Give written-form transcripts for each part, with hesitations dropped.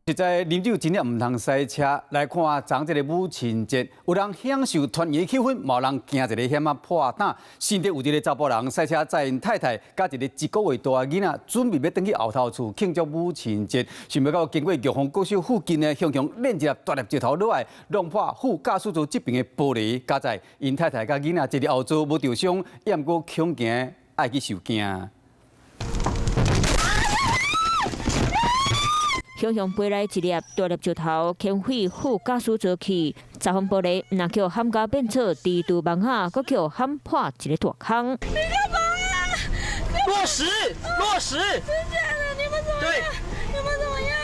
实在啉酒真正唔通塞车，来看昨这个母亲节，有人享受团圆气氛，冇人惊一个险啊破胆。新竹有一个查甫人塞车载因太太，甲一个1个月大囡仔，准备要回去后头厝庆祝母亲节，想不到经过玉峰国小附近的熊熊链一粒大粒石头落来，弄破副驾驶座这边的玻璃，加在因太太甲囡仔一日后座无受伤，也毋过恐惊爱去受惊。 熊熊飞来一粒大粒石头，牵毁副驾驶座去，砸风玻璃，那叫喊甲变错，地图盲下，搁叫喊破一个大坑。你干嘛啊？落实，落实。真假的？你们怎么样？你们怎么样？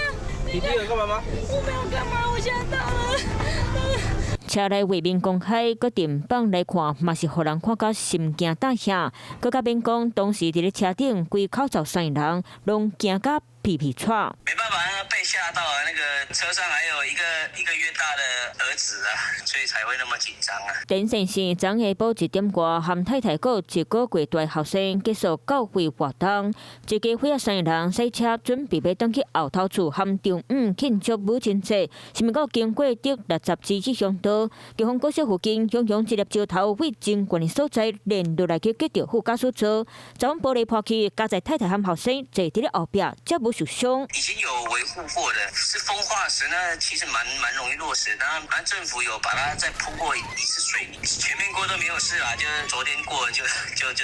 你这个干嘛吗？我没有干嘛，我吓到了。 车内画面公开，搁电放来看，嘛是互人看到心惊胆吓。搁甲边讲，当时伫咧车顶，规口罩3个人，拢惊甲屁屁喘。没办法，被吓到了。那个车上还有一个月大的儿子啊，所以才会那么紧张啊。陈先生昨下晡1点外，含太太个1个月大后生结束教会活动，一家伙3个人赛车，准备要登去后头厝含中午庆祝母亲节。是毋过经过第60支去乡道，玉峰国小附近，熊熊一粒石头位真悬的所在，连落来去击到副驾驶座，遭玻璃破去，加在太太含后生坐伫咧后壁，才无受伤。已经有维护过的，是风化石呢，其实蛮容易落石。当然，政府有把它再铺过一次水泥，前面过都没有事啦，就是昨天过就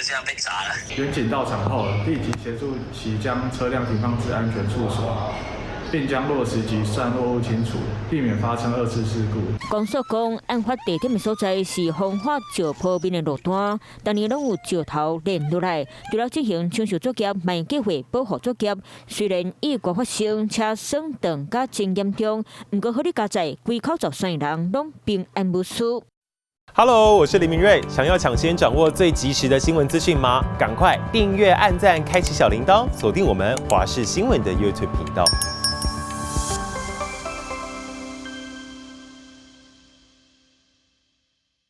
这样被砸了。员警到场后，立即协助其将车辆停放至安全处所，并将落石及散落物清除，避免发生2次事故。公所讲，案发地点的所在是风化石坡边的路段，当年拢有石头连落来，除了进行抢修作业、卖计划保护作业，虽然意外发生，且损断甲真严重，不过好哩加在规口罩3个人拢平安无事。Hello， 我是林明瑞。想要抢先掌握最及时的新闻资讯吗？赶快订阅、按赞、开启小铃铛，锁定我们华视新闻的 YouTube 频道。